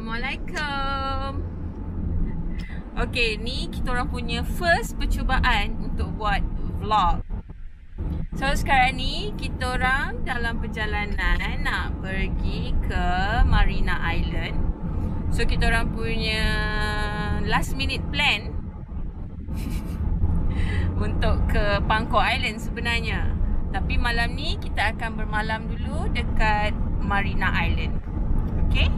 Assalamualaikum. Okay, ni kita orang punya first percubaan untuk buat vlog. So sekarang ni kita orang dalam perjalanan nak pergi ke Marina Island. So kita orang punya last minute plan untuk ke Pangkor Island sebenarnya. Tapi malam ni kita akan bermalam dulu dekat Marina Island. Okay?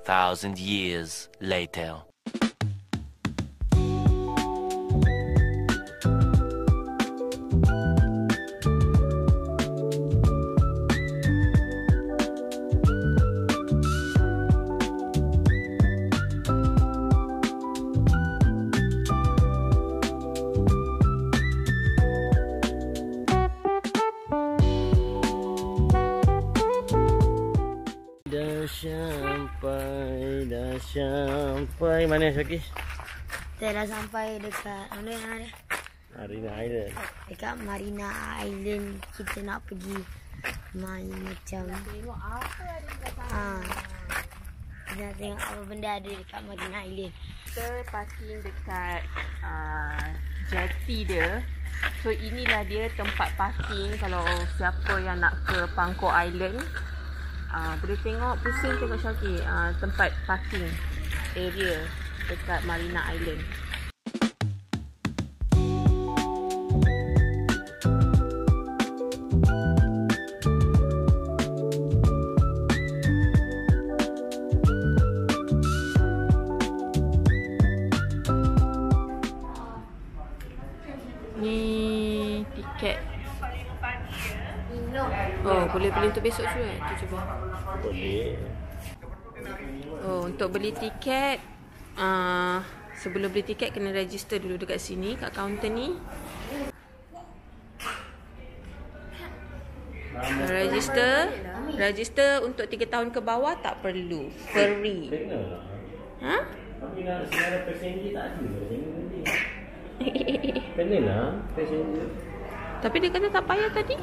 2,000 years later. Dah sampai mana Syakir? Kita dah sampai dekat mana yang ada? Marina Island. Dekat Marina Island kita nak pergi main macam nak tengok apa ada dekat sana. Kita nak tengok apa benda ada dekat Marina Island. Kita parking dekat jetty dia. So inilah dia tempat parking kalau siapa yang nak ke Pangkor Island. Boleh tengok, pusing tengok Syakir, tempat parking area dekat Marina Island. Ni tiket. Oh, boleh beli untuk besok juga. Tu cuba. Boleh. Oh, untuk beli tiket, sebelum beli tiket kena register dulu dekat sini kat kaunter ni. Register untuk 3 tahun ke bawah tak perlu. Free. Ha? Tapi nak secara passenger tak ada ke? Kena lah passenger. Tapi dia kata tak payah tadi.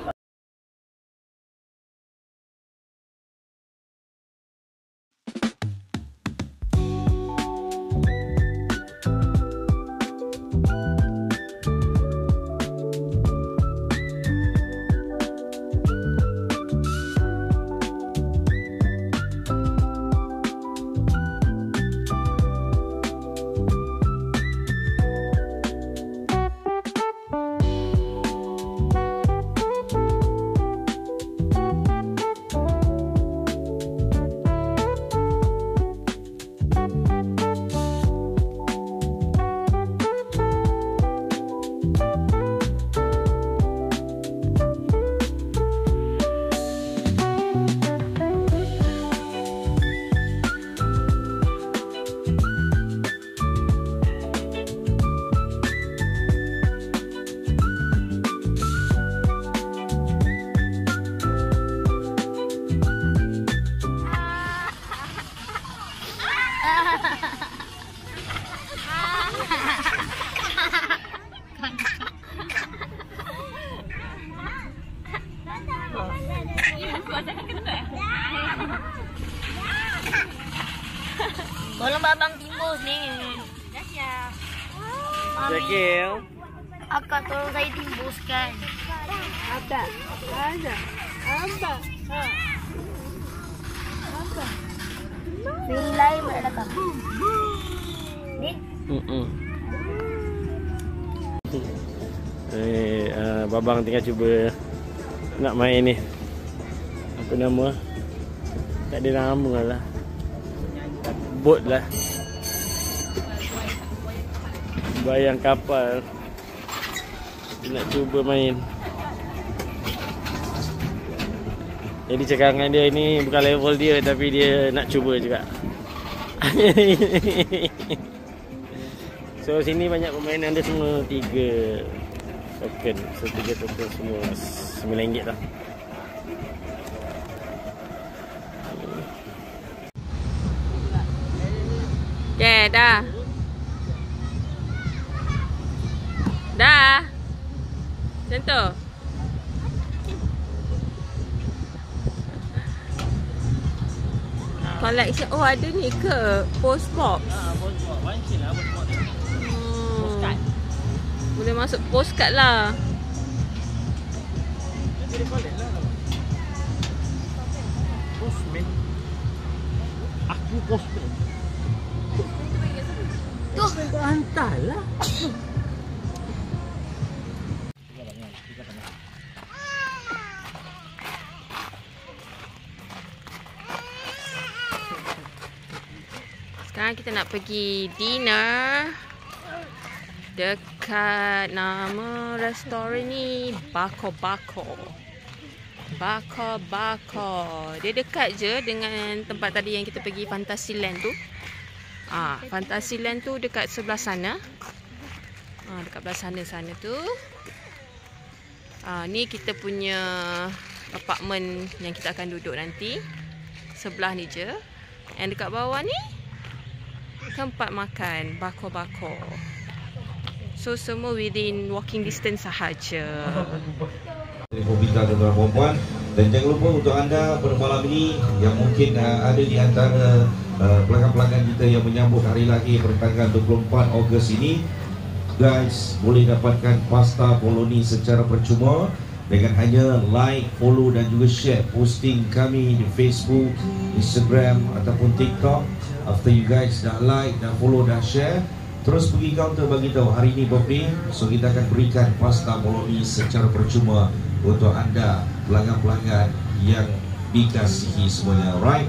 Tolong babang timbus ni. Dah siap. Syakir. Akak tolong saya timbuskan. Ada. Apa? Film lain mana datang? Ni? Babang tengah cuba nak main ni. Apa nama? Tak ada nama lah. Bot lah. Bayang kapal. Dia nak cuba main. Jadi cakap dengan dia ni bukan level dia, tapi dia nak cuba juga. So sini banyak permainan dia, semua 3 token. So 3 token semua RM9 lah. Okay, dah. Dah. Macam tu. Collection. Oh, ada ni ke? Post box. Post box. Wancin lah post box. Postcard. Boleh masuk postcard lah. Dia collect lah. Postman. Aku postman. Tuh. Hantar lah. Sekarang kita nak pergi dinner dekat, nama restoran ni Bako Bako. Bako Bako. Dia dekat je dengan tempat tadi yang kita pergi Fantasyland tu. Fantasyland tu dekat sebelah sana. Dekat belah sana tu. Ni kita punya apartment yang kita akan duduk nanti. Sebelah ni je. And dekat bawah ni tempat makan Bako Bako. So semua within walking distance sahaja. Republika tuan-tuan perempuan, dan jangan lupa untuk anda pada malam ini yang mungkin ada di antara pelanggan-pelanggan kita yang menyambut hari lahir pada tanggal 24 Ogos ini, guys, boleh dapatkan pasta Poloni secara percuma dengan hanya like, follow dan juga share posting kami di Facebook, Instagram ataupun TikTok. After you guys dah like, dah follow, dah share, terus pergi counter bagi tahu hari ini birthday. So kita akan berikan pasta Poloni secara percuma untuk anda pelanggan-pelanggan yang dikasihi semuanya, right?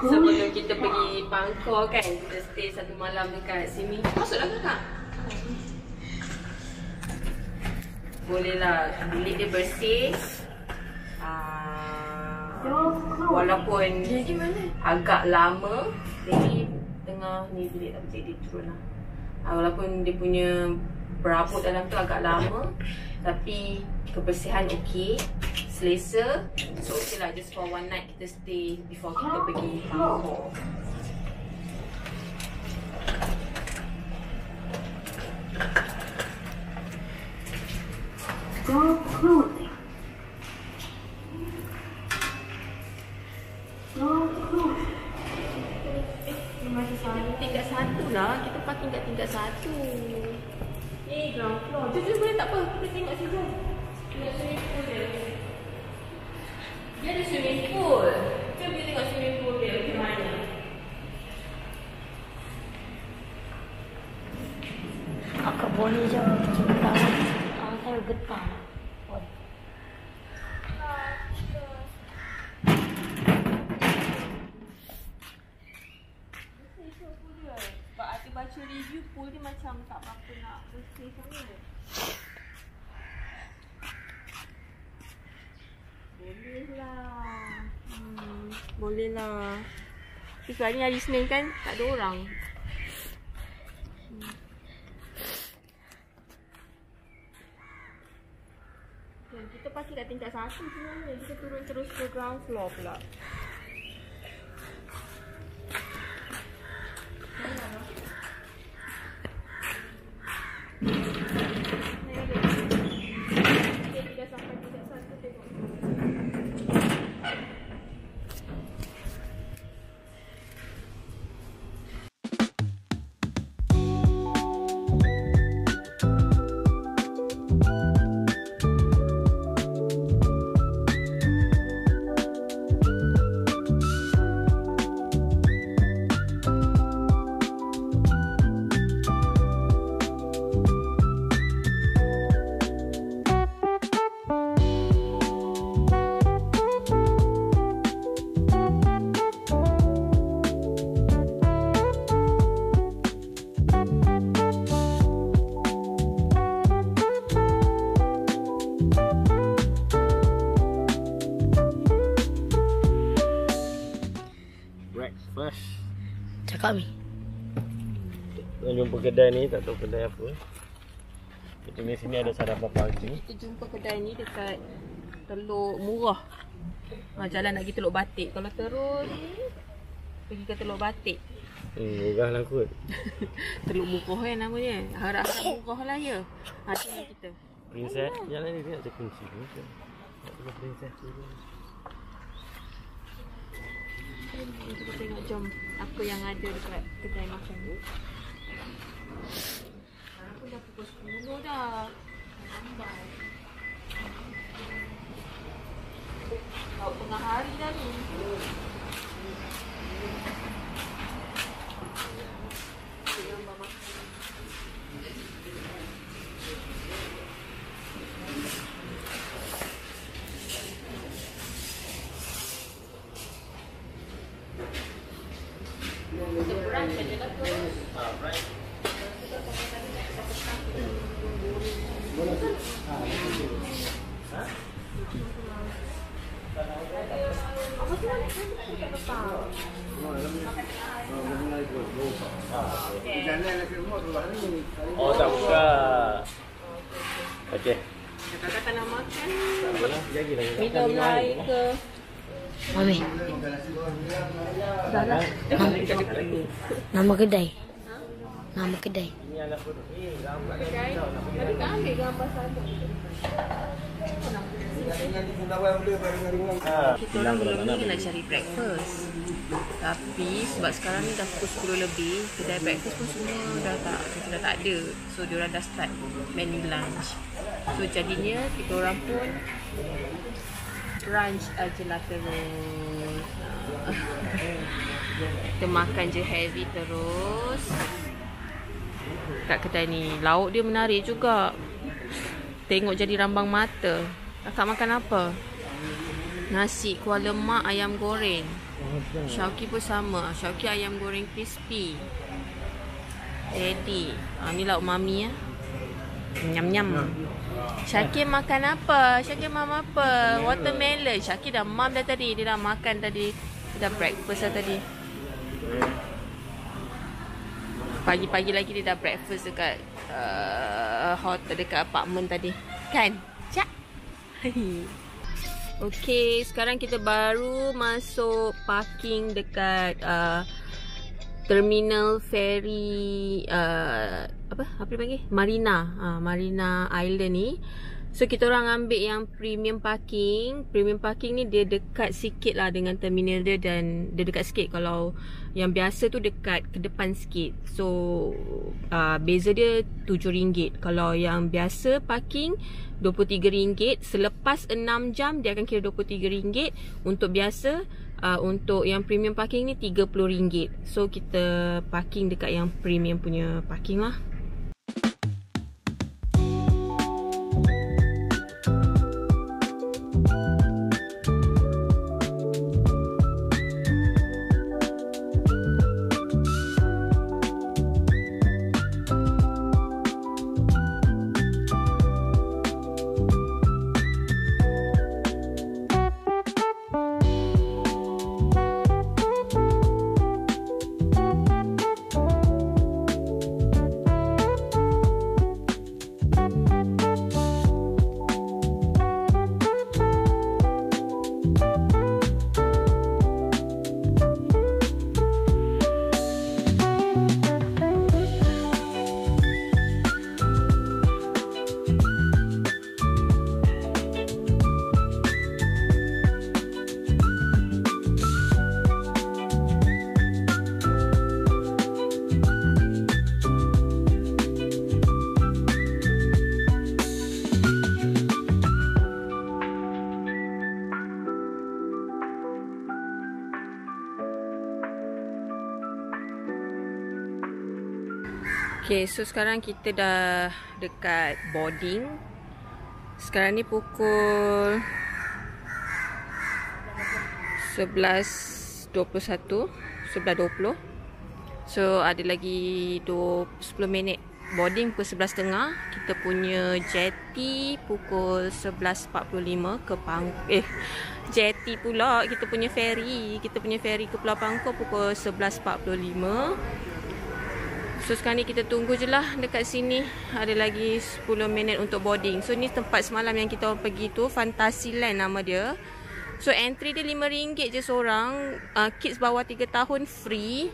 Sebelum kita pergi Bangkok kan, kita stay satu malam dekat sini. Masuklah kakak. Bolehlah, bilik dia bersih. Walaupun agak lama. Jadi tengah ni bilik tak bersih, dia turun lah. Walaupun dia punya berabut dalam tu agak lama, tapi kebersihan okey, selesa. So okey lah, just for one night kita stay before kita pergi Bangkok. Tingkat 1 lah, kita parking kat tingkat 1. Ni ground floor. Jom boleh tak apa, kita tengok sini. Tengok swimming pool dia. Dia ada swimming pool. Jom kita tengok swimming pool dia macam mana. Akak boleh je cerita. Saya getar. Sebab aku baca review pool dia macam tak berapa nak bersih sangat. Bolehlah. Bolehlah. Sekarang ni hari Senin kan, tak ada orang. Dan kita pasti kat tingkat 1 sebenarnya. Kita turun terus ke ground floor pula. Breakfast. Cakap ni. Kita jumpa kedai ni, tak tahu kedai apa. Kita ni sini ada sarapan pagi. Kita jumpa kedai ni dekat Teluk Murah. Jalan nak pergi Teluk Batik. Kalau terus pergi ke Teluk Batik. Murah lah kot. Teluk Murah kan namanya. Harap-harap murah lah ya. Hati ni kita. Princess. Jalan ni dia ada kunci ni. Tak ada princess tu. Kita tengok jom apa yang ada dekat kedai makan ni. Sekarang pun dah pukul 10 dah. Lambat. Lauk tengah hari dah ni. Gambar makan. Kita brunch aja lah terus. Brunch. Oh, tak buka. Okey. Kakak nak makan. Tak apalah, lagi lagi. Minum air ke? Mami. Dah lah. Nama kedai. Nama kedai. Ini anak pun. Ni gambar Kedai. Tadi tak ambil gambar satu. Kita orang belum ni nak cari breakfast. Tapi sebab sekarang ni dah pukul 10 lebih, kedai breakfast pun semua dah tak ada. So diorang dah start menu lunch. So jadinya kita orang pun brunch ajalah terus. Kita makan je heavy terus kat kedai ni. Lauk dia menarik juga. Tengok jadi rambang mata. Kakak makan apa? Nasi kuah lemak ayam goreng. Syauqi pun sama. Syauqi ayam goreng crispy. Ready. Ni lauk mami ya. Nyam-nyam. Syakir makan apa? Syakir mam apa? Watermelon. Syakir dah mam dah tadi. Dia dah makan tadi. Dia dah breakfast dah tadi. Pagi-pagi lagi dia dah breakfast dekat hotel, dekat apartment tadi. Kan? Cak. Okay, sekarang kita baru masuk parking dekat terminal ferry apa dipanggil? Marina. Marina Island ni. So kita orang ambil yang premium parking. Premium parking ni dia dekat sikit lah dengan terminal dia, dan dia dekat sikit. Kalau yang biasa tu dekat ke depan sikit. So beza dia RM7. Kalau yang biasa parking RM23. Selepas 6 jam dia akan kira RM23. Untuk biasa untuk yang premium parking ni RM30. So kita parking dekat yang premium punya parking lah. Okay, so sekarang kita dah dekat boarding. Sekarang ni pukul 11.21, 11.20. So ada lagi 10 minit boarding pukul 11.30. Kita punya jetty pukul 11.45 ke jetty pula, kita punya ferry ke Pulau Pangkor pukul 11.45. So sekarang ni kita tunggu je lah dekat sini. Ada lagi 10 minit untuk boarding. So ni tempat semalam yang kita orang pergi tu, Fantasyland nama dia. So entry dia RM5 je seorang. Kids bawah 3 tahun free.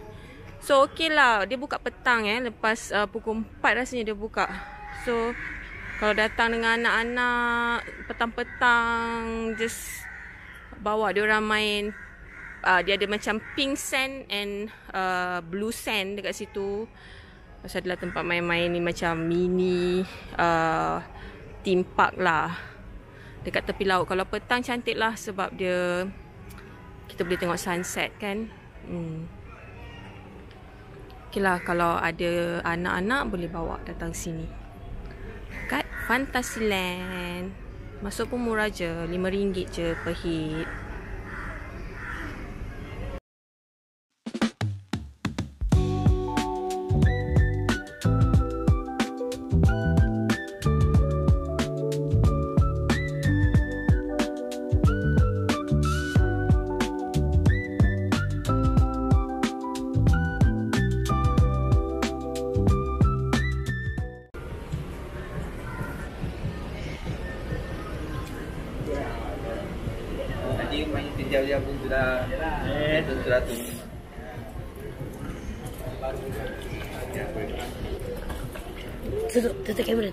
So okey lah, dia buka petang lepas pukul 4 rasanya dia buka. So kalau datang dengan anak-anak petang-petang, just bawa dia orang main. Dia ada macam pink sand and blue sand dekat situ. Pasal adalah tempat main-main ni macam mini theme park lah dekat tepi laut. Kalau petang cantik lah sebab dia kita boleh tengok sunset kan. Okay lah, kalau ada anak-anak boleh bawa datang sini kat Fantasyland. Masuk pun murah je, RM5 je per head. Dia pun sudah tutup kamera.